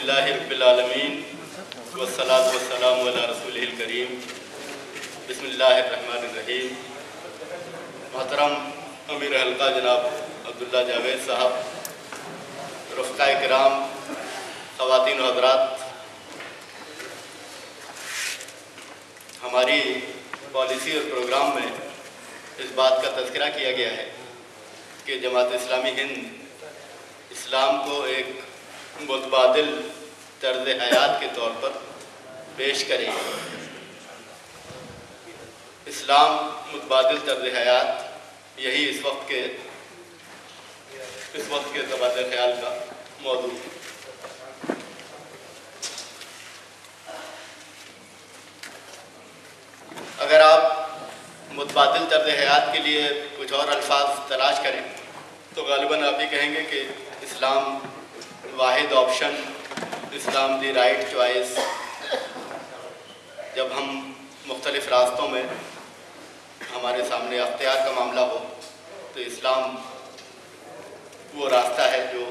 الحمدللہ رب العالمین والصلاة والسلام علی رسولہ الکریم بسم اللہ الرحمن الرحیم۔ محترم امیر حلقہ جناب عبداللہ جاوید صاحب، رفقاء کرام، خواتین و حضرات، ہماری پالیسی اور پروگرام میں اس بات کا تذکرہ کیا گیا ہے کہ جماعت اسلامی ہند اسلام کو ایک متبادل طرز حیات کے طور پر پیش کرے گی۔ اسلام متبادل طرز حیات یہی اس وقت کے تبادلہ خیال کا موضوع ہے۔ اگر آپ متبادل طرز حیات کے لیے کچھ اور الفاظ تلاش کریں تو غالباً آپ یہ کہیں گے کہ اسلام واحد آپشن، اسلام دی رائٹ چوائس۔ جب ہم مختلف راستوں میں ہمارے سامنے اختیار کا معاملہ ہو تو اسلام وہ راستہ ہے جو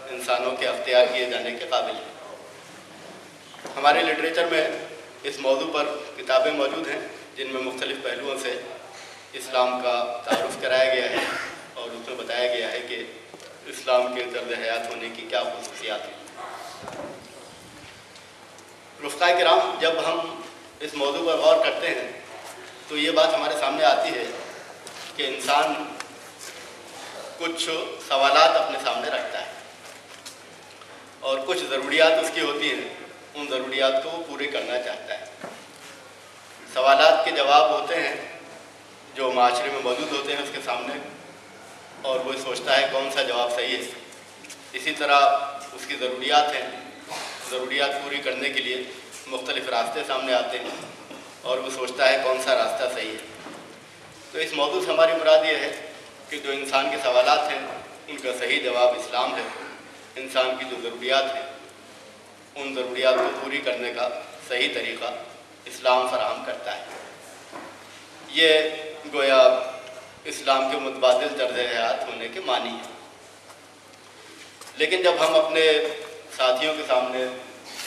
انسانوں کے اختیار کیے جانے کے قابل ہے۔ ہمارے لٹریچر میں اس موضوع پر کتابیں موجود ہیں جن میں مختلف پہلوؤں سے اسلام کا تعارف کرایا گیا ہے اور اس میں بتایا گیا ہے کہ اسلام کے طرز حیات ہونے کی کیا خصوصیات ہیں۔ رفقاء کرام، جب ہم اس موضوع پر غور کرتے ہیں تو یہ بات ہمارے سامنے آتی ہے کہ انسان کچھ سوالات اپنے سامنے رکھتا ہے اور کچھ ضروریات اس کی ہوتی ہیں، ان ضروریات کو وہ پورے کرنا چاہتا ہے۔ سوالات کے جواب ہوتے ہیں جو معاشرے میں موجود ہوتے ہیں اس کے سامنے، اور وہ سوچتا ہے کون سا جواب صحیح ہے۔ اسی طرح اس کی ضروریات ہیں، ضروریات پوری کرنے کے لیے مختلف راستے سامنے آتے ہیں اور وہ سوچتا ہے کون سا راستہ صحیح ہے۔ تو اس موضوع سے ہماری مراد یہ ہے کہ جو انسان کے سوالات ہیں ان کا صحیح جواب اسلام ہے۔ انسان کی جو ضروریات ہیں ان ضروریات کو پوری کرنے کا صحیح طریقہ اسلام فراہم کرتا ہے۔ یہ گویا اسلام کے متبادل طرز حیات ہونے کے معنی ہے۔ لیکن جب ہم اپنے ساتھیوں کے سامنے،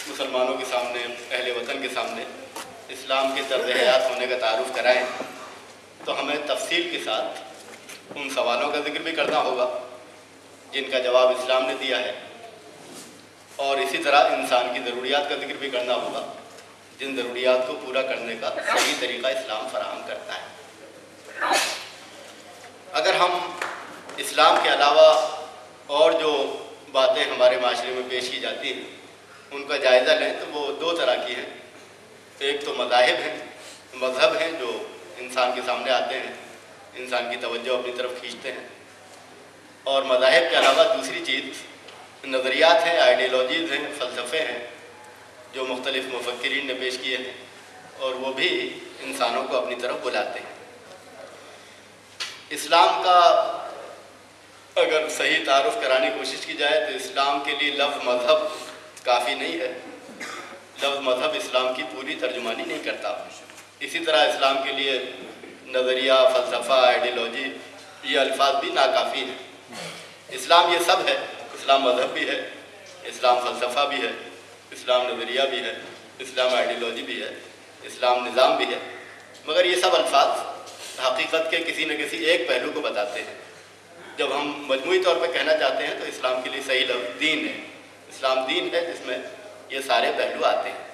مسلمانوں کے سامنے، اہل وطن کے سامنے اسلام کے طرز حیات ہونے کا تعارف کرائیں تو ہمیں تفصیل کے ساتھ ان سوالوں کا ذکر بھی کرنا ہوگا جن کا جواب اسلام نے دیا ہے، اور اسی طرح انسان کی ضروریات کا ذکر بھی کرنا ہوگا جن ضروریات کو پورا کرنے کا صحیح طریقہ اسلام فراہم کرتا ہے۔ اگر ہم اسلام کے علاوہ اور جو باتیں ہمارے معاشرے میں پیش کی جاتی ہیں ان کا جائزہ لیں تو وہ دو طرح کی ہیں۔ ایک تو مذہب ہیں جو انسان کے سامنے آتے ہیں، انسان کی توجہ اپنی طرف کھینچتے ہیں، اور مذاہب کے علاوہ دوسری چیز نظریات ہیں، آئیڈیالوجیز ہیں، فلسفے ہیں جو مختلف مفکرین نے پیش کیے ہیں اور وہ بھی انسانوں کو اپنی طرف بلاتے ہیں۔ اسلام کا اگر صحیح تعارف کرانے کی کوشش کی جائے تو اسلام کے لیے لفظ مذہب کافی نہیں ہے۔ لفظ مذہب اسلام کی پوری ترجمانی نہیں کرتا۔ اسی طرح اسلام کے لیے نظریہ، فلسفہ، آئیڈیالوجی یہ الفاظ بھی ناکافی ہیں۔ اسلام یہ سب ہے، اسلام مذہب بھی ہے، اسلام فلسفہ بھی ہے، اسلام نظریہ بھی ہے، اسلام آئیڈیالوجی بھی ہے، اسلام نظام بھی ہے، مگر یہ سب الفاظ حقیقت کے کسی نہ کسی ایک پہلو کو بتاتے ہیں۔ جب ہم مجموعی طور پہ کہنا چاہتے ہیں تو اسلام کے لیے صحیح لفظ دین ہے۔ اسلام دین ہے جس میں یہ سارے پہلو آتے ہیں،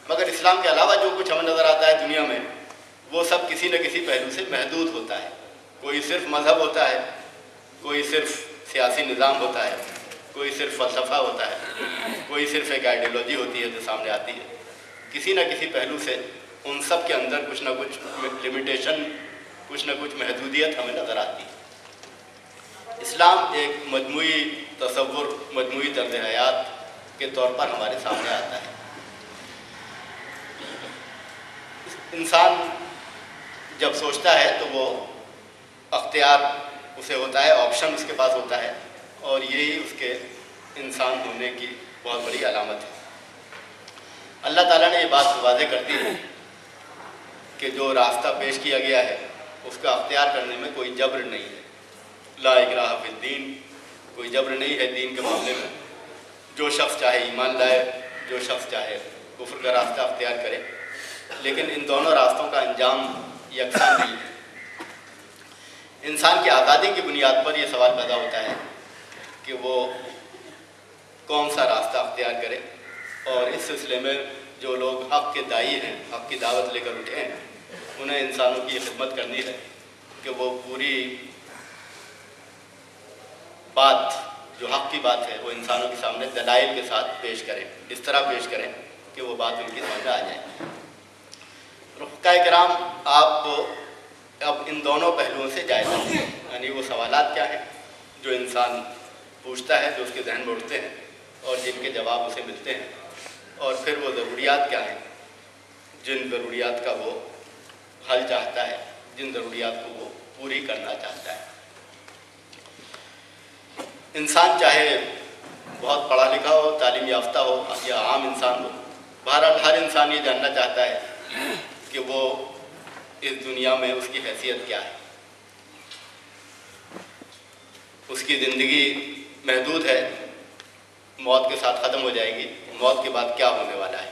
مگر اسلام کے علاوہ جو کچھ ہمیں نظر آتا ہے دنیا میں وہ سب کسی نہ کسی پہلو سے محدود ہوتا ہے۔ کوئی صرف مذہب ہوتا ہے، کوئی صرف سیاسی نظام ہوتا ہے، کوئی صرف فلسفہ ہوتا ہے، کوئی صرف ایک آئیڈیالوجی ہوتی ہے جو سامنے آتی ہے۔ کسی نہ کسی پہلو سے ان سب کے اندر کچھ نہ کچھ لمیٹیشن، کچھ نہ کچھ محدودیت ہمیں نظر آتی ہے۔ اسلام ایک مجموعی تصور، مجموعی طرز حیات کے طور پر ہمارے سامنے آتا ہے۔ انسان جب سوچتا ہے تو وہ اختیار اسے ہوتا ہے، آپشن اس کے پاس ہوتا ہے، اور یہی اس کے انسان ہونے کی بہت بڑی علامت ہے۔ اللہ تعالیٰ نے یہ بات واضح کر دی ہے کہ جو راستہ پیش کیا گیا ہے اس کا اختیار کرنے میں کوئی جبر نہیں ہے۔ لا اکراہ فی الدین، کوئی جبر نہیں ہے دین کے معاملے میں۔ جو شخص چاہے ایمان لائے، جو شخص چاہے کفر کا راستہ اختیار کرے، لیکن ان دونوں راستوں کا انجام یکساں نہیں ہے۔ انسان کی آزادی کی بنیاد پر یہ سوال پیدا ہوتا ہے کہ وہ کون سا راستہ اختیار کرے، اور اس سلسلے میں جو لوگ حق کے داعی ہیں، حق کی دعوت لے کر اٹھے ہیں، انہیں انسانوں کی خدمت کرنی ہے کہ وہ پوری بات، جو حق کی بات ہے، وہ انسانوں کے سامنے دلائل کے ساتھ پیش کریں، اس طرح پیش کریں کہ وہ بات ان کی سمجھ میں آ جائے۔ رفقائے کرام، آپ اب ان دونوں پہلوؤں سے جائزہ لیں، یعنی وہ سوالات کیا ہیں جو انسان پوچھتا ہے، جو اس کے ذہن میں اٹھتے ہیں اور جن کے جواب اسے ملتے ہیں، اور پھر وہ ضروریات کیا ہیں جن ضروریات کا وہ حل چاہتا ہے، جن ضروریات کو وہ پوری کرنا چاہتا ہے۔ انسان چاہے بہت پڑھا لکھا ہو، تعلیم یافتہ ہو یا عام انسان ہو، بہرحال ہر انسان یہ جاننا چاہتا ہے کہ وہ اس دنیا میں اس کی حیثیت کیا ہے۔ اس کی زندگی محدود ہے، موت کے ساتھ ختم ہو جائے گی، موت کے بعد کیا ہونے والا ہے؟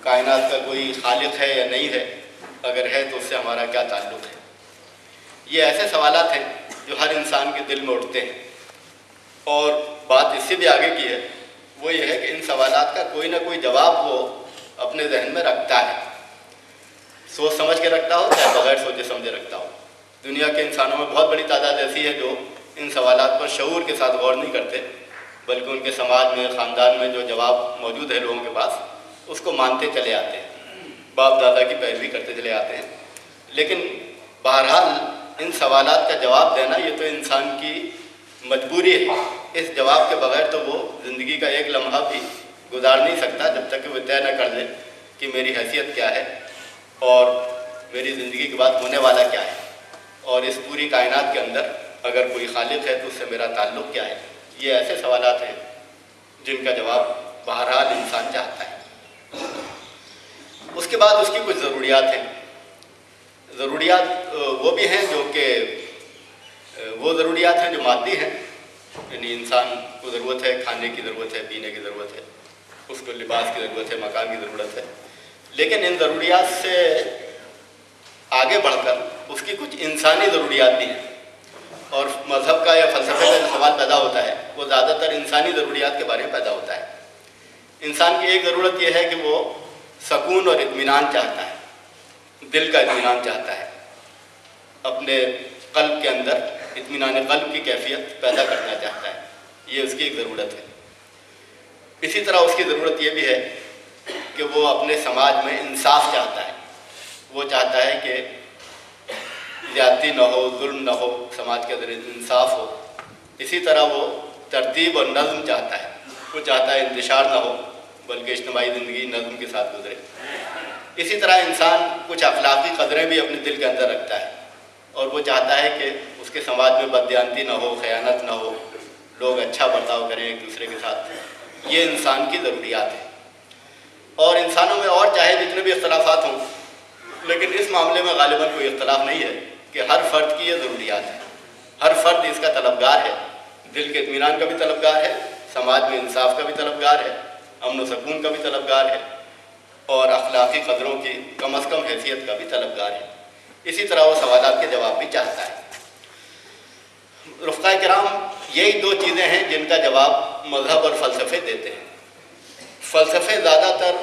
کائنات کا کوئی خالق ہے یا نہیں ہے؟ اگر ہے تو اس سے ہمارا کیا تعلق ہے؟ یہ ایسے سوالات ہیں جو ہر انسان کے دل میں اٹھتے ہیں، اور بات اس سے بھی آگے کی ہے، وہ یہ ہے کہ ان سوالات کا کوئی نہ کوئی جواب وہ اپنے ذہن میں رکھتا ہے، سوچ سمجھ کے رکھتا ہو یا بغیر سوچے سمجھے رکھتا ہو۔ دنیا کے انسانوں میں بہت بڑی تعداد ایسی ہے جو ان سوالات پر شعور کے ساتھ غور نہیں کرتے، بلکہ ان کے سماج میں، خاندان میں جو جواب موجود ہے لوگوں کے پاس، اس کو مانتے چلے آتے ہیں، باپ دادا کی پیروی کرتے چلے آتے ہیں۔ لیکن بہرحال ان سوالات کا جواب دینا یہ تو انسان کی مجبوری ہے، اس جواب کے بغیر تو وہ زندگی کا ایک لمحہ بھی گزار نہیں سکتا جب تک کہ وہ طے نہ کر لے کہ میری حیثیت کیا ہے اور میری زندگی کے بعد ہونے والا کیا ہے، اور اس پوری کائنات کے اندر اگر کوئی خالق ہے تو اس سے میرا تعلق کیا ہے۔ یہ ایسے سوالات ہیں جن کا جواب بہرحال انسان چاہتا ہے۔ اس کے بعد اس کی کچھ ضروریات ہیں۔ ضروریات وہ بھی ہیں جو کہ وہ ضروریات ہیں جو مادی ہیں، یعنی انسان کو ضرورت ہے، کھانے کی ضرورت ہے، پینے کی ضرورت ہے، اس کو لباس کی ضرورت ہے، مکان کی ضرورت ہے، لیکن ان ضروریات سے آگے بڑھ کر اس کی کچھ انسانی ضروریات بھی ہیں، اور مذہب کا یا فلسفے کا جو سوال پیدا ہوتا ہے وہ زیادہ تر انسانی ضروریات کے بارے میں پیدا ہوتا ہے۔ انسان کی ایک ضرورت یہ ہے کہ وہ سکون اور اطمینان چاہتا ہے، دل کا اطمینان چاہتا ہے، اپنے قلب کے اندر اطمینان قلب کی کیفیت پیدا کرنا چاہتا ہے، یہ اس کی ایک ضرورت ہے۔ اسی طرح اس کی ضرورت یہ بھی ہے کہ وہ اپنے سماج میں انصاف چاہتا ہے، وہ چاہتا ہے کہ زیادتی نہ ہو، ظلم نہ ہو، سماج کے اندر انصاف ہو۔ اسی طرح وہ ترتیب اور نظم چاہتا ہے، وہ چاہتا ہے انتشار نہ ہو بلکہ اجتماعی زندگی نظم کے ساتھ گزرے۔ اسی طرح انسان کچھ اخلاقی قدریں بھی اپنے دل کے اندر رکھتا ہے، اور وہ چاہتا ہے کہ اس کے سماج میں بددیانتی نہ ہو، خیانت نہ ہو، لوگ اچھا برتاؤ کریں ایک دوسرے کے ساتھ۔ یہ انسان کی ضروریات ہیں۔ اور انسانوں میں اور چاہے جتنے بھی اختلافات ہوں، لیکن اس معاملے میں غالباً کوئی اختلاف نہیں ہے کہ ہر فرد کی یہ ضروریات ہیں، ہر فرد اس کا طلبگار ہے، دل کے اطمینان کا بھی طلبگار ہے، سماج میں انصاف کا بھی طلبگار ہے، امن و سکون کا بھی طلبگار ہے، اور اخلاقی قدروں کی کم از کم حیثیت کا بھی طلبگار ہے۔ اسی طرح وہ سوالات کے جواب بھی چاہتا ہے۔ رفقائے کرام، یہی دو چیزیں ہیں جن کا جواب مذہب اور فلسفے دیتے ہیں۔ فلسفے زیادہ تر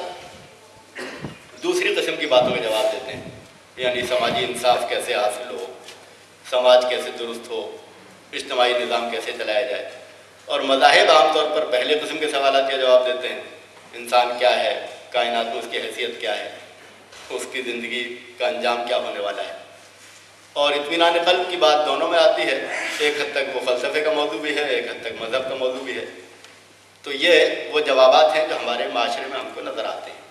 دوسری قسم کی باتوں کے جواب دیتے ہیں، یعنی سماجی انصاف کیسے حاصل ہو، سماج کیسے درست ہو، اجتماعی نظام کیسے چلایا جائے، اور مذاہب عام طور پر پہلے قسم کے سوالات کا جواب دیتے ہیں، انسان کیا ہے، کائنات میں اس کی حیثیت کیا ہے، اس کی زندگی کا انجام کیا ہونے والا ہے۔ اور اطمینان قلب کی بات دونوں میں آتی ہے، ایک حد تک وہ فلسفے کا موضوع بھی ہے، ایک حد تک مذہب کا موضوع بھی ہے۔ تو یہ وہ جوابات ہیں جو ہمارے معاشرے میں ہم کو نظر آتے ہیں،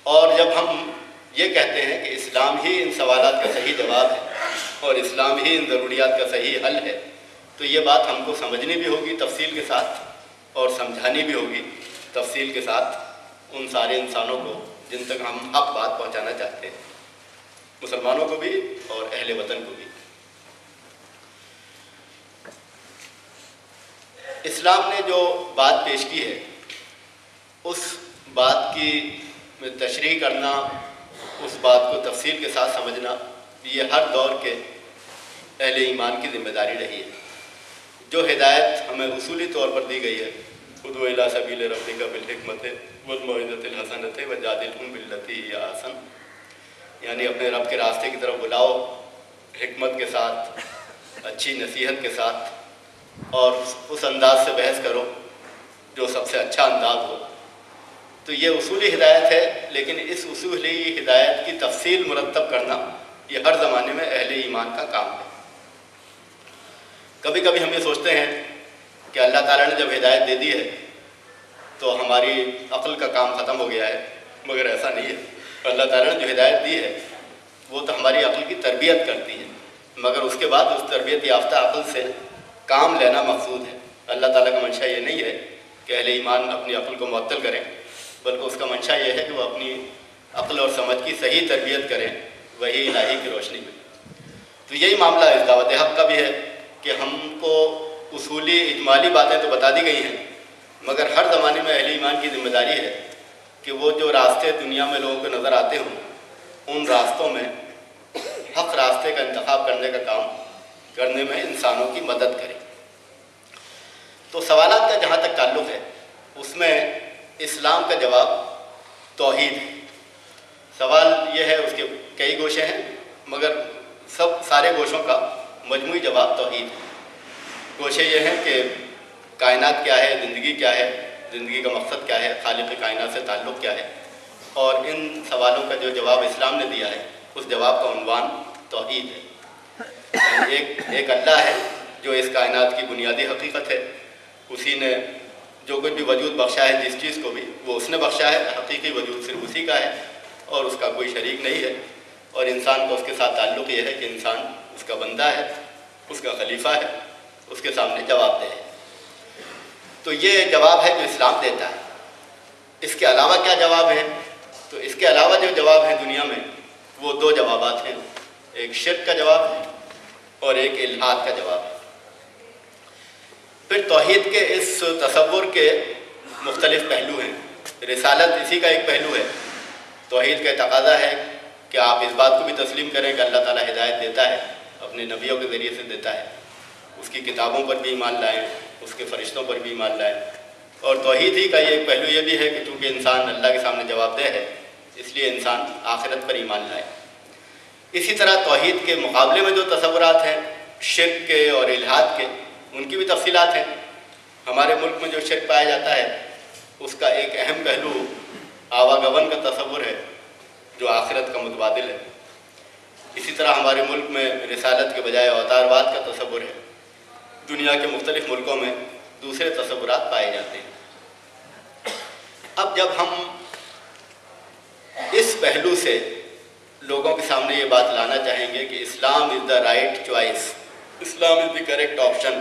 اور جب ہم یہ کہتے ہیں کہ اسلام ہی ان سوالات کا صحیح جواب ہے اور اسلام ہی ان ضروریات کا صحیح حل ہے، تو یہ بات ہم کو سمجھنی بھی ہوگی تفصیل کے ساتھ، اور سمجھانی بھی ہوگی تفصیل کے ساتھ ان سارے انسانوں کو جن تک ہم حق بات پہنچانا چاہتے ہیں، مسلمانوں کو بھی اور اہل وطن کو بھی۔ اسلام نے جو بات پیش کی ہے اس بات کی تشریح کرنا، اس بات کو تفصیل کے ساتھ سمجھنا، یہ ہر دور کے اہل ایمان کی ذمہ داری رہی ہے۔ جو ہدایت ہمیں اصولی طور پر دی گئی ہے، ادعو الی سبیل ربک بالحکمۃ والموعظۃ الحسنۃ وجادلھم باللتی ہی احسن، یعنی اپنے رب کے راستے کی طرف بلاؤ حکمت کے ساتھ، اچھی نصیحت کے ساتھ، اور اس انداز سے بحث کرو جو سب سے اچھا انداز ہو۔ تو یہ اصولی ہدایت ہے، لیکن اس اصولی ہدایت کی تفصیل مرتب کرنا یہ ہر زمانے میں اہل ایمان کا کام ہے۔ کبھی کبھی ہم یہ سوچتے ہیں کہ اللہ تعالیٰ نے جب ہدایت دے دی ہے تو ہماری عقل کا کام ختم ہو گیا ہے، مگر ایسا نہیں ہے۔ اللہ تعالیٰ نے جو ہدایت دی ہے وہ تو ہماری عقل کی تربیت کرتی ہے، مگر اس کے بعد اس تربیت یافتہ عقل سے کام لینا مقصود ہے۔ اللہ تعالیٰ کا منشا یہ نہیں ہے کہ اہل ایمان اپنی عقل کو معطل کریں، بلکہ اس کا منشا یہ ہے کہ وہ اپنی عقل اور سمجھ کی صحیح تربیت کریں وحی الہی کی روشنی میں۔ تو یہی معاملہ اس دعوت حق کا بھی ہے کہ ہم کو اصولی اجمالی باتیں تو بتا دی گئی ہیں، مگر ہر زمانے میں اہل ایمان کی ذمہ داری ہے کہ وہ جو راستے دنیا میں لوگوں کو نظر آتے ہوں ان راستوں میں حق راستے کا انتخاب کرنے کا کام کرنے میں انسانوں کی مدد کریں۔ تو سوالات کا جہاں تک تعلق ہے اس میں اسلام کا جواب توحید ہے۔ سوال یہ ہے، اس کے کئی گوشے ہیں مگر سارے گوشوں کا مجموعی جواب توحید ہے۔ گوشے یہ ہیں کہ کائنات کیا ہے، زندگی کیا ہے، زندگی کا مقصد کیا ہے، خالق کائنات سے تعلق کیا ہے، اور ان سوالوں کا جو جواب اسلام نے دیا ہے اس جواب کا عنوان توحید ہے۔ ایک اللہ ہے جو اس کائنات کی بنیادی حقیقت ہے، اسی نے جو کچھ بھی وجود بخشا ہے، جس چیز کو بھی وہ اس نے بخشا ہے، حقیقی وجود صرف اسی کا ہے اور اس کا کوئی شریک نہیں ہے، اور انسان کا اس کے ساتھ تعلق یہ ہے کہ انسان اس کا بندہ ہے، اس کا خلیفہ ہے، اس کے سامنے جواب دہ ہے۔ تو یہ جواب ہے جو اسلام دیتا ہے۔ اس کے علاوہ کیا جواب ہے؟ تو اس کے علاوہ جو جواب ہیں دنیا میں وہ دو جوابات ہیں، ایک شرک کا جواب ہے اور ایک الحاد کا جواب ہے۔ پھر توحید کے اس تصور کے مختلف پہلو ہیں۔ رسالت اسی کا ایک پہلو ہے۔ توحید کا تقاضا ہے کہ آپ اس بات کو بھی تسلیم کریں کہ اللہ تعالیٰ ہدایت دیتا ہے، اپنے نبیوں کے ذریعے سے دیتا ہے، اس کی کتابوں پر بھی ایمان لائیں، اس کے فرشتوں پر بھی ایمان لائیں، اور توحید ہی کا یہ ایک پہلو یہ بھی ہے کہ چونکہ انسان اللہ کے سامنے جواب دہ ہے اس لیے انسان آخرت پر ایمان لائے۔ اسی طرح توحید کے مقابلے میں جو تصورات ہیں شرک کے اور الحاد کے، ان کی بھی تفصیلات ہیں۔ ہمارے ملک میں جو شرک پایا جاتا ہے اس کا ایک اہم پہلو آواگون کا تصور ہے جو آخرت کا متبادل ہے۔ اسی طرح ہمارے ملک میں رسالت کے بجائے اوتارواد کا تصور ہے۔ دنیا کے مختلف ملکوں میں دوسرے تصورات پائے جاتے ہیں۔ اب جب ہم اس پہلو سے لوگوں کے سامنے یہ بات لانا چاہیں گے کہ Islam is the right choice, Islam is the correct option,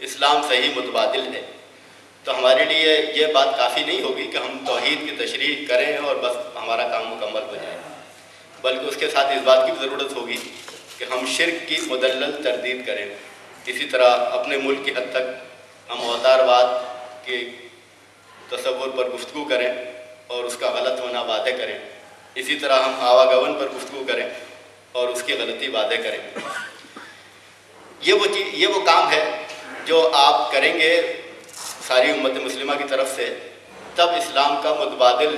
Islam صحیح متبادل ہے، تو ہمارے لیے یہ بات کافی نہیں ہوگی کہ ہم توحید کی تشریح کریں اور بس ہمارا کام مکمل ہو جائے، بلکہ اس کے ساتھ اس بات کی بھی ضرورت ہوگی کہ ہم شرک کی مدلل تردید کریں۔ اسی طرح اپنے ملک کی حد تک ہم اوتارواد کے تصور پر گفتگو کریں اور اس کا غلط ہونا واضح کریں۔ اسی طرح ہم آواگون پر گفتگو کریں اور اس کی غلطی واضح کریں۔ یہ وہ کام ہے جو آپ کریں گے ساری امت مسلمہ کی طرف سے، تب اسلام کا متبادل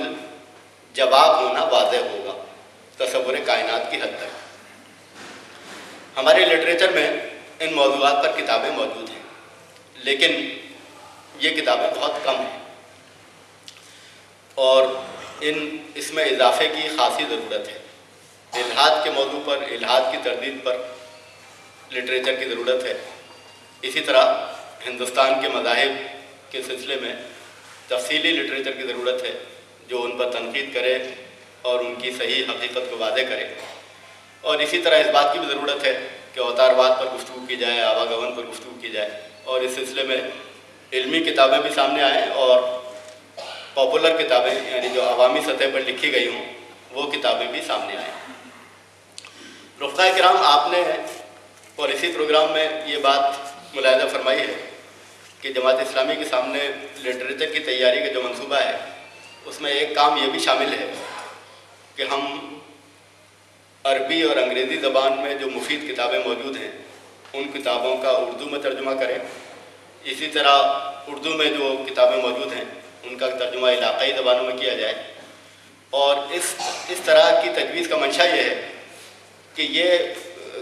جواب ہونا واضح ہوگا تصور کائنات کی حد تک۔ ہمارے لٹریچر میں ان موضوعات پر کتابیں موجود ہیں، لیکن یہ کتابیں بہت کم ہیں اور اس میں اضافے کی خاصی ضرورت ہے۔ الحاد کے موضوع پر، الحاد کی تردید پر لٹریچر کی ضرورت ہے۔ اسی طرح ہندوستان کے مذاہب کے سلسلے میں تفصیلی لٹریچر کی ضرورت ہے جو ان پر تنقید کرے اور ان کی صحیح حقیقت کو واضح کرے، اور اسی طرح اس بات کی بھی ضرورت ہے کہ اوتارواد پر گفتگو کی جائے، آواگون پر گفتگو کی جائے، اور اس سلسلے میں علمی کتابیں بھی سامنے آئیں اور پاپولر کتابیں یعنی جو عوامی سطح پر لکھی گئی ہوں وہ کتابیں بھی سامنے آئیں۔ رفقائے کرام، آپ نے اور اسی پروگرام میں یہ بات ملاحظہ فرمائی ہے کہ جماعت اسلامی کے سامنے لٹریچر کی تیاری کا جو منصوبہ ہے اس میں ایک کام یہ بھی شامل ہے کہ ہم عربی اور انگریزی زبان میں جو مفید کتابیں موجود ہیں ان کتابوں کا اردو میں ترجمہ کریں. اسی طرح اردو میں جو کتابیں موجود ہیں ان کا ترجمہ علاقائی زبانوں میں کیا جائے. اور اس طرح کی تجویز کا منشا یہ ہے کہ یہ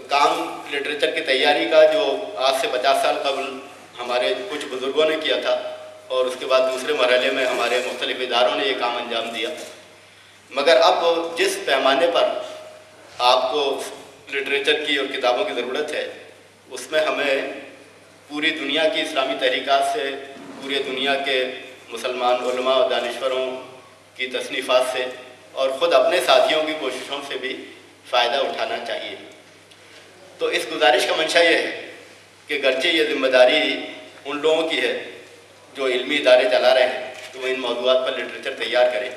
کام لٹریچر کی تیاری کا جو آج سے 50 سال قبل ہمارے کچھ بزرگوں نے کیا تھا اور اس کے بعد دوسرے مرحلے میں ہمارے مختلف اداروں نے یہ کام انجام دیا، مگر اب جس پیمانے پر آپ کو لٹریچر کی اور کتابوں کی ضرورت ہے اس میں ہمیں پوری دنیا کی اسلامی تحریکات سے، پوری دنیا کے مسلمان علماء اور دانشوروں کی تصنیفات سے اور خود اپنے ساتھیوں کی کوششوں سے بھی فائدہ اٹھانا چاہیے. تو اس گزارش کا منشا یہ ہے کہ گرچہ یہ ذمہ داری ان لوگوں کی ہے جو علمی ادارے چلا رہے ہیں کہ وہ ان موضوعات پر لٹریچر تیار کریں،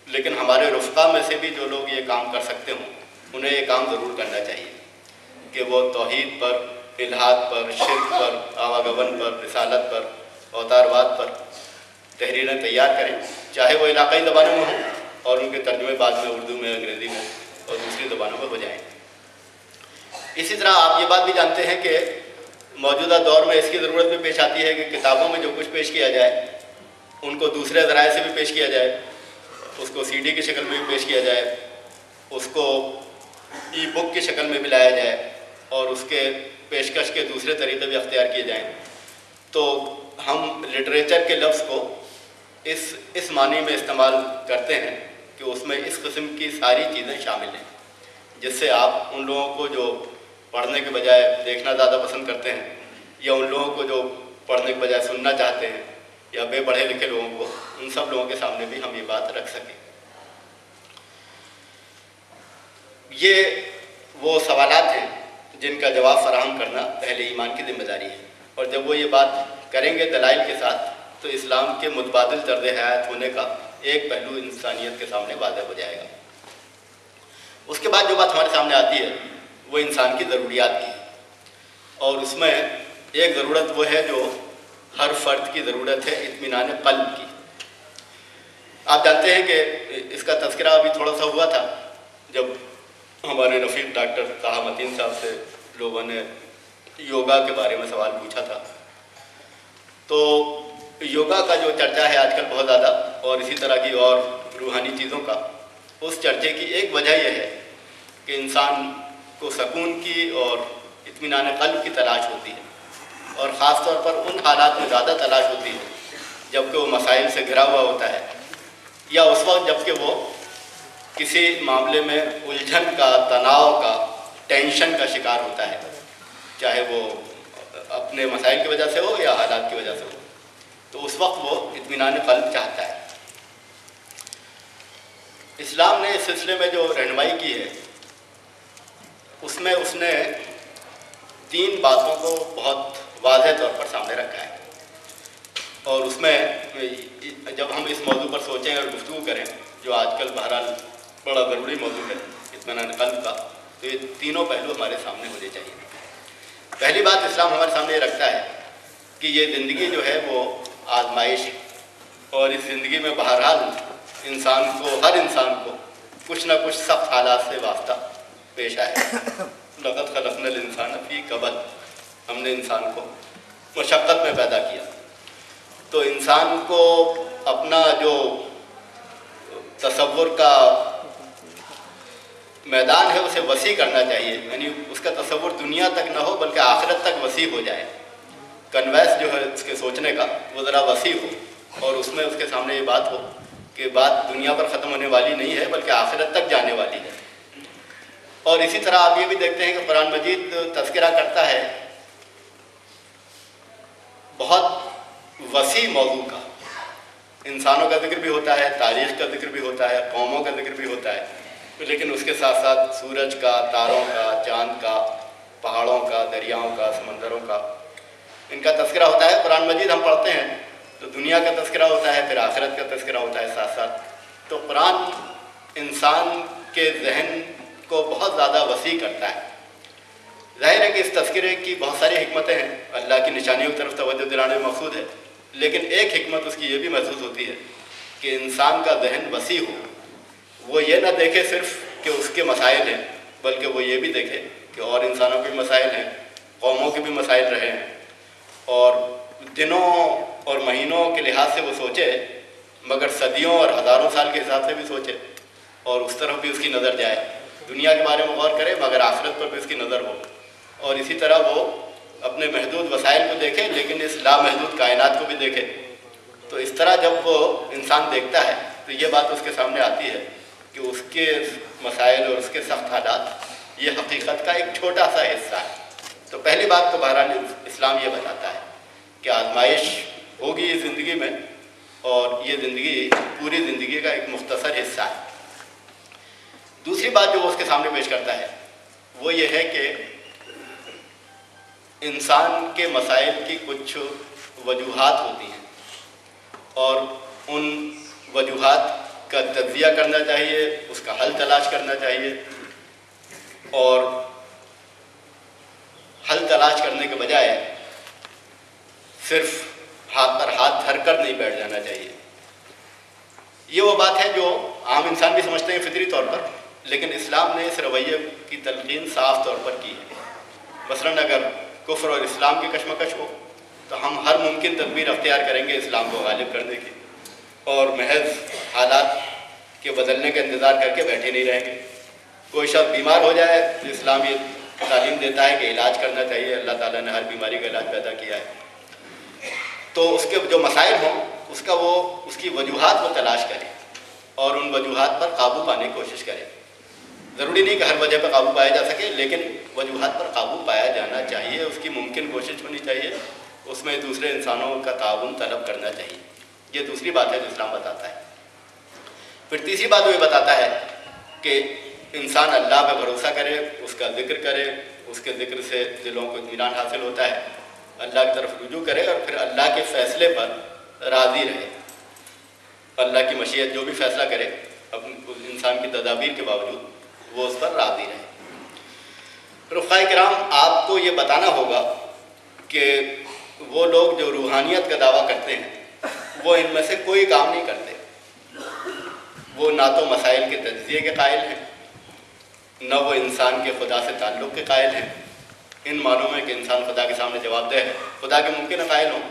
لیکن ہمارے رفقا میں سے بھی جو لوگ یہ کام کر سکتے ہوں انہیں یہ کام ضرور کرنا چاہیے کہ وہ توحید پر، الہاد پر، شرک پر، آواگمن پر، رسالت پر، اوتارواد پر تحریریں تیار کریں، چاہے وہ علاقائی زبانوں میں ہوں اور ان کے ترجمے بعد میں اردو میں، انگریزی میں اور دوسری زبانوں میں ہو جائیں. اسی طرح آپ یہ بات بھی جانتے ہیں کہ موجودہ دور میں اس کی ضرورت بھی پیش آتی ہے کہ کتابوں میں جو کچھ پیش کیا جائے ان کو دوسرے ذرائع سے بھی پیش کیا جائے، اس کو CD کی شکل میں بھی پیش کیا جائے، اس کو ای بک کی شکل میں بھی لایا جائے اور اس کے پیشکش کے دوسرے طریقے بھی اختیار کیے جائیں. تو ہم لٹریچر کے لفظ کو اس معنی میں استعمال کرتے ہیں کہ اس میں اس قسم کی ساری چیزیں شامل ہیں جس سے آپ ان لوگوں کو جو پڑھنے کے بجائے دیکھنا زیادہ پسند کرتے ہیں یا ان لوگوں کو جو پڑھنے کے بجائے سننا چاہتے ہیں یا بے پڑھے لکھے لوگوں کو، ان سب لوگوں کے سامنے بھی ہم یہ بات رکھ سکیں. یہ وہ سوالات ہیں جن کا جواب فراہم کرنا اہل ایمان کی ذمہ داری ہے، اور جب وہ یہ بات کریں گے دلائل کے ساتھ تو اسلام کے متبادل طرز حیات ہونے کا ایک پہلو انسانیت کے سامنے واضح ہو جائے گا. اس کے بعد جو بات ہمارے سامنے آتی ہے وہ انسان کی ضروریات کی، اور اس میں ایک ضرورت وہ ہے جو ہر فرد کی ضرورت ہے، اطمینان قلب کی. آپ جانتے ہیں کہ اس کا تذکرہ ابھی تھوڑا سا ہوا تھا جب ہمارے رفیق ڈاکٹر طاہر متین صاحب سے لوگوں نے یوگا کے بارے میں سوال پوچھا تھا. تو یوگا کا جو چرچا ہے آج کل بہت زیادہ، اور اسی طرح کی اور روحانی چیزوں کا، اس چرچے کی ایک وجہ یہ ہے کہ انسان کو سکون کی اور اطمینان قلب کی تلاش ہوتی ہے، اور خاص طور پر ان حالات میں زیادہ تلاش ہوتی ہے جب کہ وہ مسائل سے گھرا ہوا ہوتا ہے، یا اس وقت جب کہ وہ کسی معاملے میں الجھن کا، تناؤ کا، ٹینشن کا شکار ہوتا ہے، چاہے وہ اپنے مسائل کی وجہ سے ہو یا حالات کی وجہ سے ہو. تو اس وقت وہ اطمینان قلب چاہتا ہے. اسلام نے اس سلسلے میں جو رہنمائی کی ہے اس میں اس نے 3 باتوں کو بہت واضح طور پر سامنے رکھا ہے، اور اس میں جب ہم اس موضوع پر سوچیں اور گفتگو کریں جو آج کل بہرحال بڑا ضروری موضوع ہے اطمینان قلب کا، تو یہ تینوں پہلو ہمارے سامنے ہونے چاہیے. پہلی بات اسلام ہمارے سامنے یہ رکھتا ہے کہ یہ زندگی جو ہے وہ آزمائش ہے، اور اس زندگی میں بہرحال ہر انسان کو کچھ نہ کچھ سخت حالات سے واسطہ پیش آئے. لقد خلقنا الانسان فی کبد، ہم نے انسان کو مشقت میں پیدا کیا. تو انسان کو اپنا جو تصور کا میدان ہے اسے وسیع کرنا چاہیے، یعنی اس کا تصور دنیا تک نہ ہو بلکہ آخرت تک وسیع ہو جائے. کنویس جو ہے اس کے سوچنے کا وہ ذرا وسیع ہو، اور اس میں اس کے سامنے یہ بات ہو کہ بات دنیا پر ختم ہونے والی نہیں ہے بلکہ آخرت تک جانے والی ہے. اور اسی طرح آپ یہ بھی دیکھتے ہیں کہ قرآن مجید تذکرہ کرتا ہے بہت وسیع موضوع کا. انسانوں کا ذکر بھی ہوتا ہے، تاریخ کا ذکر بھی ہوتا ہے، قوموں کا ذکر بھی ہوتا ہے، لیکن اس کے ساتھ ساتھ سورج کا، تاروں کا، چاند کا، پہاڑوں کا، دریاؤں کا، سمندروں کا، ان کا تذکرہ ہوتا ہے. قرآن مجید ہم پڑھتے ہیں تو دنیا کا تذکرہ ہوتا ہے، پھر آخرت کا تذکرہ ہوتا ہے ساتھ ساتھ. تو قرآن انسان کے ذہن کو بہت زیادہ وسیع کرتا ہے. ظاہر ہے کہ اس تذکرے کی بہت ساری حکمتیں ہیں، اللہ کی نشانیوں کی طرف توجہ دلانے میں مقصود ہے، لیکن ایک حکمت اس کی یہ بھی محسوس ہوتی ہے کہ انسان کا ذہن وسیع ہو، وہ یہ نہ دیکھے صرف کہ اس کے مسائل ہیں، بلکہ وہ یہ بھی دیکھے کہ اور انسانوں کے بھی مسائل ہیں، قوموں کے بھی مسائل رہے ہیں، اور دنوں اور مہینوں کے لحاظ سے وہ سوچے، مگر صدیوں اور ہزاروں سال کے حساب سے بھی سوچے، اور اس طرف بھی اس کی نظر جائے، دنیا کے بارے میں غور کرے مگر آخرت پر بھی اس کی نظر ہو، اور اسی طرح وہ اپنے محدود وسائل کو دیکھے لیکن اس لامحدود کائنات کو بھی دیکھے۔ تو اس طرح جب وہ انسان دیکھتا ہے تو یہ بات اس کے سامنے آتی ہے کہ اس کے مسائل اور اس کے سخت حالات یہ حقیقت کا ایک چھوٹا سا حصہ ہے۔ تو پہلی بات تو بہرحال اسلام یہ بتاتا ہے کہ آزمائش ہوگی اس زندگی میں، اور یہ زندگی پوری زندگی کا ایک مختصر حصہ ہے۔ دوسری بات جو وہ اس کے سامنے پیش کرتا ہے وہ یہ ہے کہ انسان کے مسائل کی کچھ وجوہات ہوتی ہیں، اور ان وجوہات کا تجزیہ کرنا چاہیے، اس کا حل تلاش کرنا چاہیے، اور حل تلاش کرنے کے بجائے صرف ہاتھ پر ہاتھ دھر کر نہیں بیٹھ جانا چاہیے۔ یہ وہ بات ہے جو عام انسان بھی سمجھتے ہیں فطری طور پر، لیکن اسلام نے اس رویے کی تلقین صاف طور پر کی ہے۔ مثلاً اگر کفر اور اسلام کی کشمکش ہو تو ہم ہر ممکن تدبیر اختیار کریں گے اسلام کو غالب کرنے کی، اور محض حالات کے بدلنے کا انتظار کر کے بیٹھے نہیں رہیں گے۔ کوئی شخص بیمار ہو جائے تو اسلام یہ تعلیم دیتا ہے کہ علاج کرنا چاہیے، اللہ تعالیٰ نے ہر بیماری کا علاج پیدا کیا ہے۔ تو اس کے جو مسائل ہوں اس کی وجوہات وہ تلاش کرے اور ان وجوہات پر قابو پانے کی کوشش کرے۔ ضروری نہیں کہ ہر وجہ پہ قابو پایا جا سکے، لیکن وجوہات پر قابو پایا جانا چاہیے، اس کی ممکن کوشش ہونی چاہیے، اس میں دوسرے انسانوں کا تعاون طلب کرنا چاہیے۔ یہ دوسری بات ہے جو اسلام بتاتا ہے۔ پھر تیسری بات وہ یہ بتاتا ہے کہ انسان اللہ پہ بھروسہ کرے، اس کا ذکر کرے، اس کے ذکر سے دلوں کو اطمینان حاصل ہوتا ہے، اللہ کی طرف رجوع کرے، اور پھر اللہ کے فیصلے پر راضی رہے۔ اللہ کی مشیت جو بھی فیصلہ کرے انسان کی تدابیر کے باوجود وہ اس پر راضی رہے۔ رفقائے کرام، آپ کو یہ بتانا ہوگا کہ وہ لوگ جو روحانیت کا دعویٰ کرتے ہیں وہ ان میں سے کوئی کام نہیں کرتے۔ وہ نہ تو مسائل کے تجزیے کے قائل ہیں، نہ وہ انسان کے خدا سے تعلق کے قائل ہیں، ان معنوں میں کہ انسان خدا کے سامنے جواب دہ ہے۔ خدا کے ممکن قائل ہوں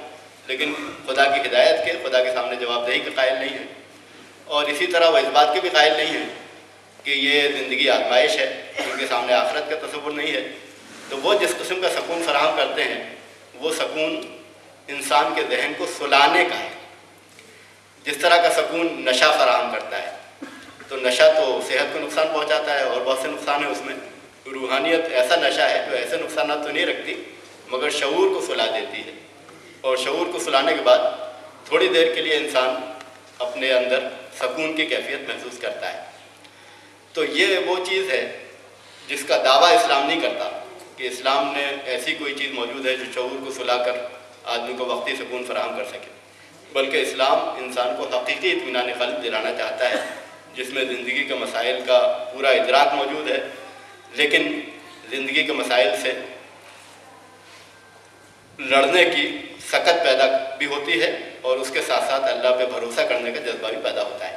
لیکن خدا کی ہدایت کے، خدا کے سامنے جواب دہی کے قائل نہیں ہیں، اور اسی طرح وہ اس بات کے بھی قائل نہیں ہیں کہ یہ زندگی آزمائش ہے، ان کے سامنے آخرت کا تصور نہیں ہے۔ تو وہ جس قسم کا سکون فراہم کرتے ہیں وہ سکون انسان کے ذہن کو سلانے کا ہے، جس طرح کا سکون نشہ فراہم کرتا ہے۔ تو نشہ تو صحت کو نقصان پہنچاتا ہے اور بہت سے نقصان ہیں اس میں۔ روحانیت ایسا نشہ ہے جو ایسے نقصانات تو نہیں رکھتی مگر شعور کو سلا دیتی ہے، اور شعور کو سلانے کے بعد تھوڑی دیر کے لیے انسان اپنے اندر سکون کی کیفیت محسوس کرتا ہے۔ تو یہ وہ چیز ہے جس کا دعویٰ اسلام نہیں کرتا کہ اسلام نے ایسی کوئی چیز موجود ہے جو شعور کو سلا کر آدمی کو وقتی سکون فراہم کر سکے، بلکہ اسلام انسان کو حقیقی اطمینان قلب دلانا چاہتا ہے جس میں زندگی کے مسائل کا پورا ادراک موجود ہے، لیکن زندگی کے مسائل سے لڑنے کی سکت پیدا بھی ہوتی ہے، اور اس کے ساتھ ساتھ اللہ پہ بھروسہ کرنے کا جذبہ بھی پیدا ہوتا ہے۔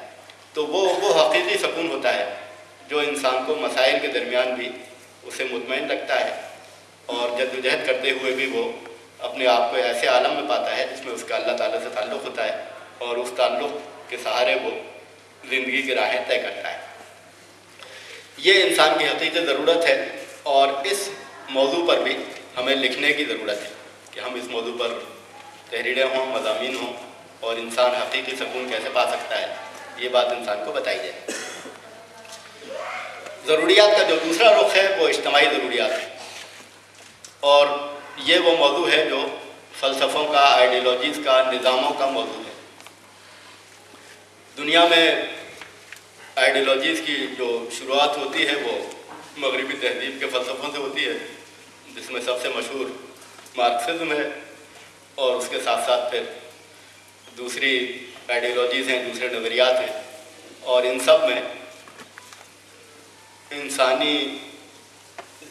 تو وہ حقیقی سکون ہوتا ہے جو انسان کو مسائل کے درمیان بھی اسے مطمئن رکھتا ہے، اور جدوجہد کرتے ہوئے بھی وہ اپنے آپ کو ایسے عالم میں پاتا ہے جس میں اس کا اللہ تعالیٰ سے تعلق ہوتا ہے، اور اس تعلق کے سہارے وہ زندگی کی راہیں طے کرتا ہے۔ یہ انسان کی حقیقی ضرورت ہے، اور اس موضوع پر بھی ہمیں لکھنے کی ضرورت ہے کہ ہم اس موضوع پر تحریریں ہوں، مضامین ہوں، اور انسان حقیقی سکون کیسے پا سکتا ہے یہ بات انسان کو بتائی جائے۔ ضروریات کا جو دوسرا رخ ہے وہ اجتماعی ضروریات ہے، اور یہ وہ موضوع ہے جو فلسفوں کا، آئیڈیالوجیز کا، نظاموں کا موضوع ہے۔ دنیا میں آئیڈیالوجیز کی جو شروعات ہوتی ہے وہ مغربی تہذیب کے فلسفوں سے ہوتی ہے، جس میں سب سے مشہور مارکسزم ہے، اور اس کے ساتھ ساتھ پھر دوسری آئیڈیالوجیز ہیں، دوسرے نظریات ہیں، اور ان سب میں انسانی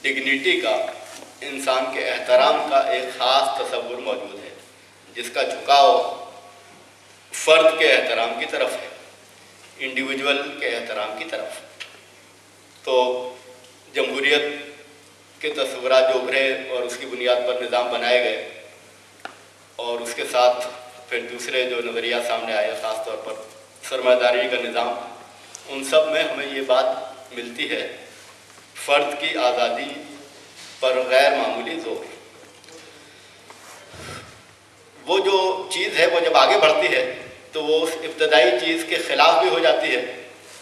ڈگنیٹی کا انسان کے احترام کا ایک خاص تصور موجود ہے، جس کا جھکاؤ فرد کے احترام کی طرف ہے، انڈیویجول کے احترام کی طرف۔ تو جمہوریت کے تصورات جو ابھرے اور اس کی بنیاد پر نظام بنائے گئے، اور اس کے ساتھ پھر دوسرے جو نظریات سامنے آئے، خاص طور پر سرمایہ داری کا نظام، ان سب میں ہمیں یہ بات ملتی ہے، فرد کی آزادی پر غیر معمولی زور۔ وہ جو چیز ہے وہ جب آگے بڑھتی ہے تو وہ اس ابتدائی چیز کے خلاف بھی ہو جاتی ہے،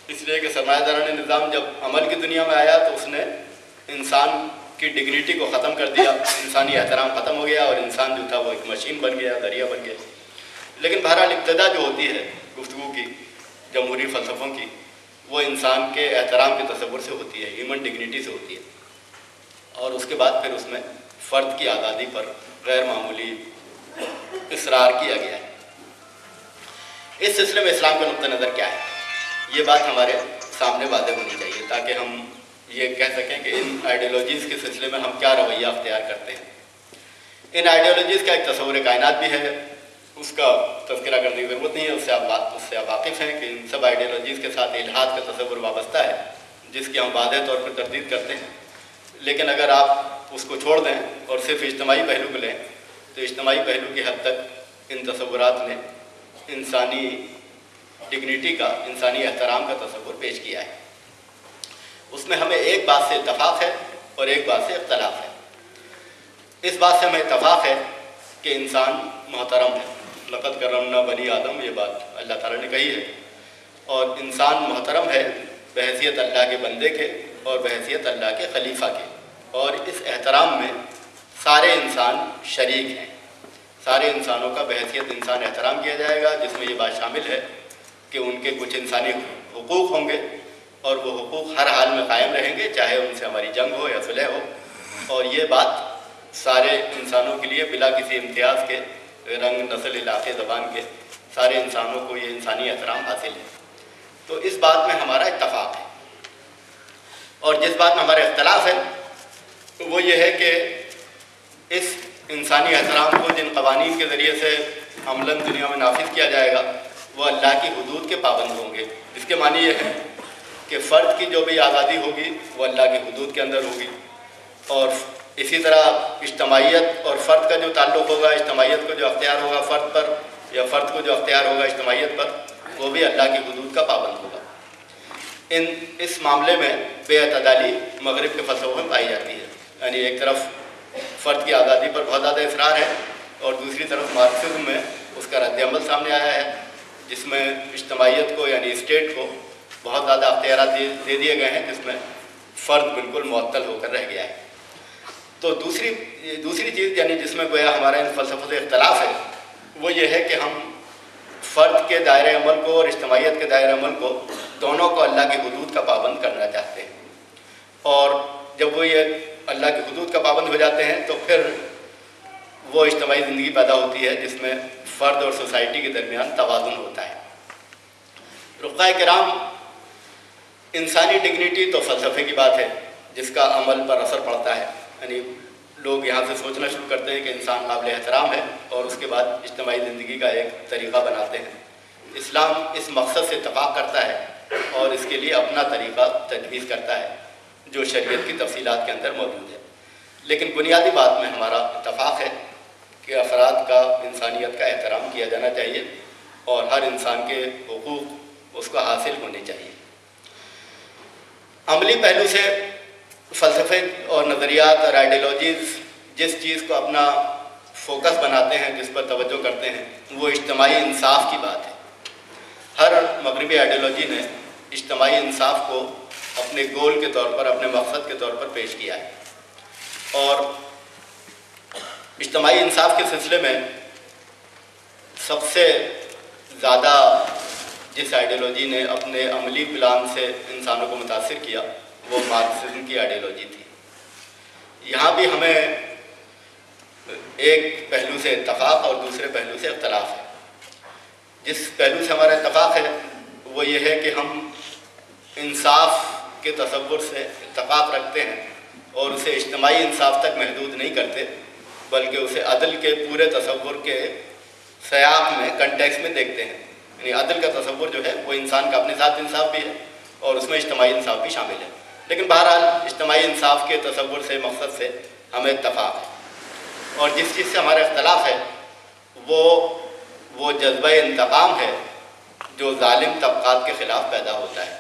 اس لیے کہ سرمایہ دارانہ نظام جب عمل کی دنیا میں آیا تو اس نے انسان کی ڈگنیٹی کو ختم کر دیا، انسانی احترام ختم ہو گیا، اور انسان جو تھا وہ ایک مشین بن گیا، ذریعہ بن گیا۔ لیکن بہرحال ابتدا جو ہوتی ہے گفتگو کی، جمہوری فلسفوں کی، وہ انسان کے احترام کے تصور سے ہوتی ہے، ہیومن ڈگنیٹی سے ہوتی ہے، اور اس کے بعد پھر اس میں فرد کی آزادی پر غیر معمولی اصرار کیا گیا ہے۔ اس سلسلے میں اسلام کا نقطہ نظر کیا ہے، یہ بات ہمارے سامنے واضح ہونی چاہیے، تاکہ ہم یہ کہہ سکیں کہ ان آئیڈیالوجیز کے سلسلے میں ہم کیا رویہ اختیار کرتے ہیں۔ ان آئیڈیالوجیز کا ایک تصور کائنات بھی ہے، اس کا تذکرہ کرنے کی ضرورت نہیں ہے، اس سے آپ واقف ہیں کہ ان سب آئیڈیالوجیز کے ساتھ الحاد کا تصور وابستہ ہے، جس کی ہم واضح طور پر تردید کرتے ہیں۔ لیکن اگر آپ اس کو چھوڑ دیں اور صرف اجتماعی پہلو کو لیں تو اجتماعی پہلو کی حد تک ان تصورات نے انسانی ڈگنیٹی کا، انسانی احترام کا تصور پیش کیا ہے۔ اس میں ہمیں ایک بات سے اتفاق ہے اور ایک بات سے اختلاف ہے۔ اس بات سے ہمیں اتفاق ہے کہ انسان محترم ہے، لقد کرمنا بنی آدم، یہ بات اللہ تعالیٰ نے کہی ہے، اور انسان محترم ہے بحیثیت اللہ کے بندے کے اور بحیثیت اللہ کے خلیفہ کے، اور اس احترام میں سارے انسان شریک ہیں، سارے انسانوں کا بحیثیت انسان احترام کیا جائے گا، جس میں یہ بات شامل ہے کہ ان کے کچھ انسانی حقوق ہوں گے، اور وہ حقوق ہر حال میں قائم رہیں گے، چاہے ان سے ہماری جنگ ہو یا صلح ہو، اور یہ بات سارے انسانوں کے لیے بلا کسی امتیاز کے، رنگ، نسل، علاقے، زبان کے سارے انسانوں کو یہ انسانی احترام حاصل ہے۔ تو اس بات میں ہمارا اتفاق ہے، اور جس بات میں ہمارا اختلاف ہے وہ یہ ہے کہ اس انسانی احترام کو جن قوانین کے ذریعے سے عملاً دنیا میں نافذ کیا جائے گا وہ اللہ کی حدود کے پابند ہوں گے۔ اس کے معنی یہ ہے کہ فرد کی جو بھی آزادی ہوگی وہ اللہ کی حدود کے اندر ہوگی، اور اسی طرح اجتماعیت اور فرد کا جو تعلق ہوگا، اجتماعیت کو جو اختیار ہوگا فرد پر، یا فرد کو جو اختیار ہوگا اجتماعیت پر، وہ بھی اللہ کی حدود کا پابند ہوگا۔ اس معاملے میں بے اعتدالی مغرب کے فلسفوں میں پائی جاتی ہے، یعنی ایک طرف فرد کی آزادی پر بہت زیادہ اصرار ہے، اور دوسری طرف مارکسزم میں اس کا رد عمل سامنے آیا ہے، جس میں اجتماعیت کو یعنی اسٹیٹ کو بہت زیادہ اختیارات دے دیے گئے ہیں، جس میں فرد بالکل معطل ہو کر رہ گیا ہے۔ تو دوسری چیز یعنی جس میں گویا ہمارا ان فلسفوں سے اختلاف ہے وہ یہ ہے کہ ہم فرد کے دائرۂ عمل کو اور اجتماعیت کے دائرۂ عمل کو دونوں کو اللہ کی حدود کا پابند کرنا چاہتے ہیں، اور جب وہ یہ اللہ کی حدود کا پابند ہو جاتے ہیں تو پھر وہ اجتماعی زندگی پیدا ہوتی ہے جس میں فرد اور سوسائٹی کے درمیان توازن ہوتا ہے۔ رفقائے کرام، انسانی ڈگنیٹی تو فلسفے کی بات ہے جس کا عمل پر اثر پڑتا ہے، یعنی لوگ یہاں سے سوچنا شروع کرتے ہیں کہ انسان قابل احترام ہے، اور اس کے بعد اجتماعی زندگی کا ایک طریقہ بناتے ہیں۔ اسلام اس مقصد سے اتفاق کرتا ہے اور اس کے لیے اپنا طریقہ تجویز کرتا ہے جو شریعت کی تفصیلات کے اندر موجود ہے، لیکن بنیادی بات میں ہمارا اتفاق ہے کہ افراد کا، انسانیت کا احترام کیا جانا چاہیے، اور ہر انسان کے حقوق اس کو حاصل ہونے چاہیے۔ عملی پہلو سے فلسفے اور نظریات اور آئیڈیالوجیز جس چیز کو اپنا فوکس بناتے ہیں، جس پر توجہ کرتے ہیں، وہ اجتماعی انصاف کی بات ہے۔ ہر مغربی آئیڈیالوجی نے اجتماعی انصاف کو اپنے گول کے طور پر، اپنے مقصد کے طور پر پیش کیا ہے، اور اجتماعی انصاف کے سلسلے میں سب سے زیادہ جس آئیڈیالوجی نے اپنے عملی پلان سے انسانوں کو متاثر کیا وہ مارکسزم کی آئیڈیالوجی تھی۔ یہاں بھی ہمیں ایک پہلو سے اتفاق اور دوسرے پہلو سے اختلاف ہے۔ جس پہلو سے ہمارا اتفاق ہے وہ یہ ہے کہ ہم انصاف کے تصور سے اتفاق رکھتے ہیں اور اسے اجتماعی انصاف تک محدود نہیں کرتے، بلکہ اسے عدل کے پورے تصور کے سیاق میں، کنٹیکس میں دیکھتے ہیں۔ یعنی عدل کا تصور جو ہے وہ انسان کا اپنے ساتھ انصاف بھی ہے اور اس میں اجتماعی انصاف بھی شامل ہے۔ لیکن بہرحال اجتماعی انصاف کے تصور سے، مقصد سے ہمیں اتفاق ہے، اور جس چیز سے ہمارا اختلاف ہے وہ جذبہ انتقام ہے جو ظالم طبقات کے خلاف پیدا ہوتا ہے۔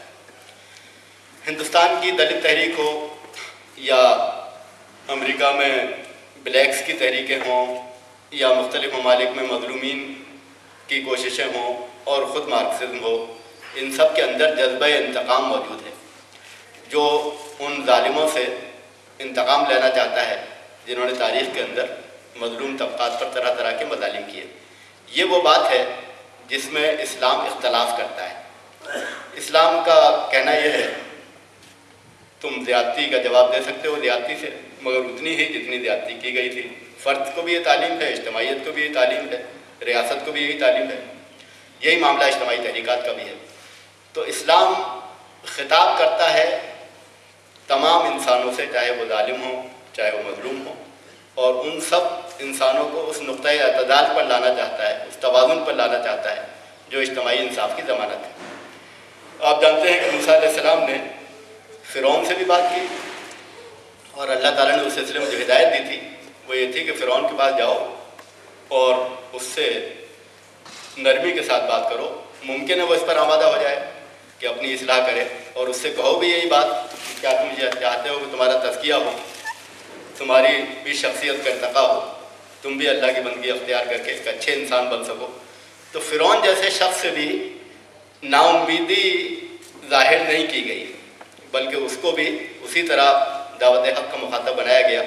ہندوستان کی دلت تحریک ہو یا امریکہ میں بلیکس کی تحریکیں ہوں یا مختلف ممالک میں مظلومین کی کوششیں ہوں اور خود مارکسزم ہو، ان سب کے اندر جذبہ انتقام موجود ہے جو ان ظالموں سے انتقام لینا چاہتا ہے جنہوں نے تاریخ کے اندر مظلوم طبقات پر طرح طرح کے مظالم کیے۔ یہ وہ بات ہے جس میں اسلام اختلاف کرتا ہے۔ اسلام کا کہنا یہ ہے تم زیادتی کا جواب دے سکتے ہو زیادتی سے، مگر اتنی ہی جتنی زیادتی کی گئی تھی۔ فرد کو بھی یہ تعلیم ہے، اجتماعیت کو بھی یہ تعلیم ہے، ریاست کو بھی یہی تعلیم ہے۔ یہی معاملہ اجتماعی تحریکات کا بھی ہے۔ تو اسلام خطاب کرتا ہے تمام انسانوں سے، چاہے وہ ظالم ہوں چاہے وہ مظلوم ہوں، اور ان سب انسانوں کو اس نقطۂ اعتدال پر لانا چاہتا ہے، اس توازن پر لانا چاہتا ہے جو اجتماعی انصاف کی ضمانت ہے۔ آپ جانتے ہیں کہ موسیٰ علیہ السلام نے فرعون سے بھی بات کی، اور اللہ تعالیٰ نے اس سلسلے میں جو ہدایت دی تھی وہ یہ تھی کہ فرعون کے پاس جاؤ اور اس سے نرمی کے ساتھ بات کرو۔ ممکن ہے وہ اس پر آمادہ ہو جائے کہ اپنی اصلاح کرے، اور اس سے کہو بھی یہی بات کہ کیا تم یہ چاہتے ہو کہ تمہارا تزکیہ ہو، تمہاری بھی شخصیت کا ارتقا ہو، تم بھی اللہ کی بندگی اختیار کر کے ایک اچھے انسان بن سکو۔ تو فرعون جیسے شخص سے بھی نا امیدی ظاہر نہیں کی گئی، بلکہ اس کو بھی اسی طرح دعوت حق کا مخاطب بنایا گیا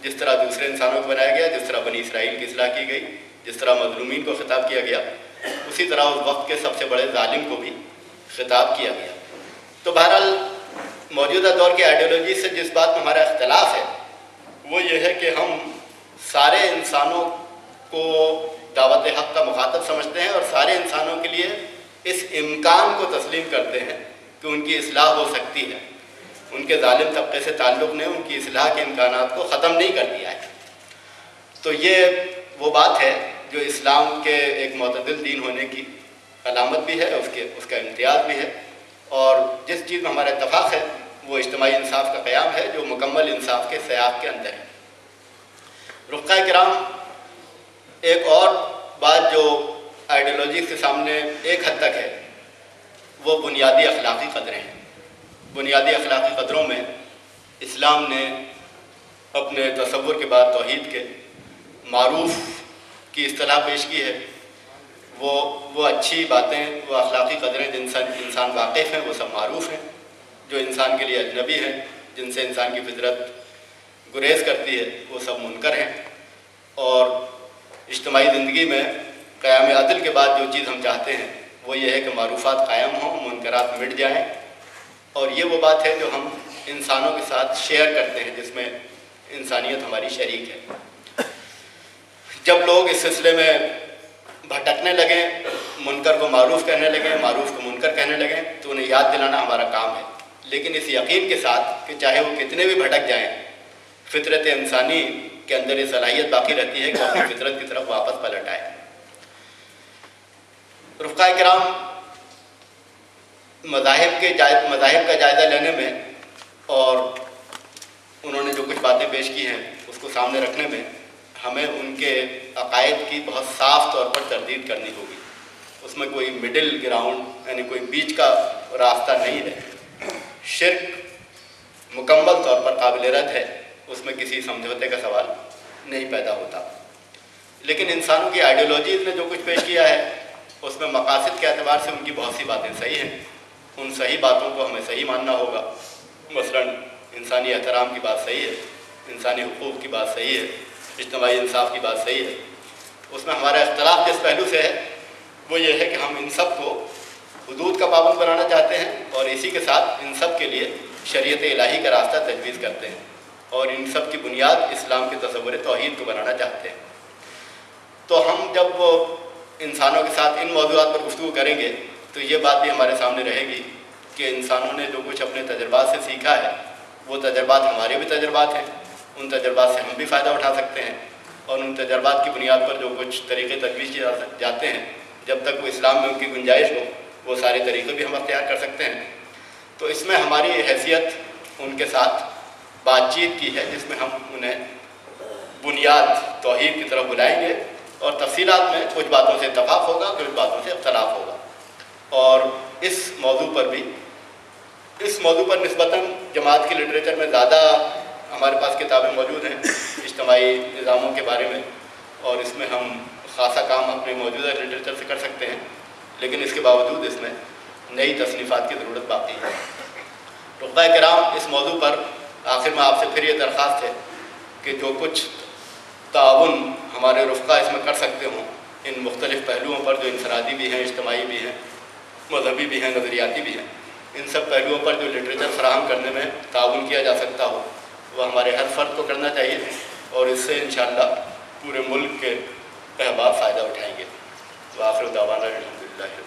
جس طرح دوسرے انسانوں کو بنایا گیا، جس طرح بنی اسرائیل کی اصلاح کی گئی، جس طرح مظلومین کو خطاب کیا گیا، اسی طرح اس وقت کے سب سے بڑے ظالم کو بھی خطاب کیا گیا۔ تو بہرحال موجودہ دور کی آئیڈیالوجی سے جس بات میں ہمارا اختلاف ہے وہ یہ ہے کہ ہم سارے انسانوں کو دعوت حق کا مخاطب سمجھتے ہیں اور سارے انسانوں کے لیے اس امکان کو تسلیم کرتے ہیں کہ ان کی اصلاح ہو سکتی ہے۔ ان کے ظالم طبقے سے تعلق نے ان کی اصلاح کے امکانات کو ختم نہیں کر دیا ہے۔ تو یہ وہ بات ہے جو اسلام کے ایک معتدل دین ہونے کی علامت بھی ہے، اس کا امتیاز بھی ہے، اور جس چیز میں ہمارا اتفاق ہے وہ اجتماعی انصاف کا قیام ہے جو مکمل انصاف کے سیاق کے اندر ہے۔ رفقائے کرام، ایک اور بات جو آئیڈیالوجی کے سامنے ایک حد تک ہے وہ بنیادی اخلاقی قدریں ہیں۔ بنیادی اخلاقی قدروں میں اسلام نے اپنے تصور کے بعد توحید کے معروف کی اصطلاح پیش کی ہے۔ وہ اچھی باتیں، وہ اخلاقی قدریں جن سے انسان واقف ہیں وہ سب معروف ہیں، جو انسان کے لیے اجنبی ہیں، جن سے انسان کی فطرت گریز کرتی ہے، وہ سب منکر ہیں۔ اور اجتماعی زندگی میں قیام عدل کے بعد جو چیز ہم چاہتے ہیں وہ یہ ہے کہ معروفات قائم ہوں، منکرات مٹ جائیں، اور یہ وہ بات ہے جو ہم انسانوں کے ساتھ شیئر کرتے ہیں، جس میں انسانیت ہماری شریک ہے۔ جب لوگ اس سلسلے میں بھٹکنے لگیں، منکر کو معروف کہنے لگیں، معروف کو منکر کہنے لگیں، تو انہیں یاد دلانا ہمارا کام ہے، لیکن اس یقین کے ساتھ کہ چاہے وہ کتنے بھی بھٹک جائیں، فطرت انسانی کے اندر یہ صلاحیت باقی رہتی ہے کہ اپنی فطرت کی طرف واپس پلٹ آئے۔ رفقائے کرام، مذاہب کا جائزہ لینے میں اور انہوں نے جو کچھ باتیں پیش کی ہیں اس کو سامنے رکھنے میں ہمیں ان کے عقائد کی بہت صاف طور پر تردید کرنی ہوگی۔ اس میں کوئی مڈل گراؤنڈ یعنی کوئی بیچ کا راستہ نہیں ہے۔ شرک مکمل طور پر قابل رد ہے، اس میں کسی سمجھوتے کا سوال نہیں پیدا ہوتا۔ لیکن انسانوں کی آئیڈیالوجیز نے جو کچھ پیش کیا ہے اس میں مقاصد کے اعتبار سے ان کی بہت سی باتیں صحیح ہیں، ان صحیح باتوں کو ہمیں صحیح ماننا ہوگا۔ مثلاً انسانی احترام کی بات صحیح ہے، انسانی حقوق کی بات صحیح ہے، اجتماعی انصاف کی بات صحیح ہے۔ اس میں ہمارا اختلاف جس پہلو سے ہے وہ یہ ہے کہ ہم ان سب کو حدود کا پابند بنانا چاہتے ہیں اور اسی کے ساتھ ان سب کے لیے شریعت الہی کا راستہ تجویز کرتے ہیں، اور ان سب کی بنیاد اسلام کے تصور توحید کو بنانا چاہتے ہیں۔ تو ہم جب انسانوں کے ساتھ ان موضوعات پر گفتگو کریں گے تو یہ بات بھی ہمارے سامنے رہے گی کہ انسانوں نے جو کچھ اپنے تجربات سے سیکھا ہے وہ تجربات ہمارے بھی تجربات ہیں، ان تجربات سے ہم بھی فائدہ اٹھا سکتے ہیں، اور ان تجربات کی بنیاد پر جو کچھ طریقے تجویز کیے جاتے ہیں، جب تک وہ اسلام میں ان کی گنجائش ہو وہ سارے طریقے بھی ہم اختیار کر سکتے ہیں۔ تو اس میں ہماری حیثیت ان کے ساتھ بات چیت کی ہے، جس میں ہم انہیں بنیاد توحید کی طرف بلائیں گے، اور تفصیلات میں کچھ باتوں سے اتفاق ہوگا، کچھ باتوں سے اختلاف ہوگا۔ اور اس موضوع پر نسبتاً جماعت کی لٹریچر میں زیادہ ہمارے پاس کتابیں موجود ہیں اجتماعی نظاموں کے بارے میں، اور اس میں ہم خاصا کام اپنے موجودہ لٹریچر سے کر سکتے ہیں، لیکن اس کے باوجود اس میں نئی تصنیفات کی ضرورت باقی ہے۔ رفقائے کرام، اس موضوع پر آخر میں آپ سے پھر یہ درخواست ہے کہ جو کچھ تعاون ہمارے رفقا اس میں کر سکتے ہوں ان مختلف پہلوؤں پر، جو انفرادی بھی ہیں، اجتماعی بھی ہیں، مذہبی بھی ہیں، نظریاتی بھی ہیں، ان سب پہلوؤں پر جو لٹریچر فراہم کرنے میں تعاون کیا جا سکتا ہو وہ ہمارے ہر فرد کو کرنا چاہیے، اور اس سے انشاءاللہ پورے ملک کے احباب فائدہ اٹھائیں گے۔ وآخر دعوانا الحمدللہ۔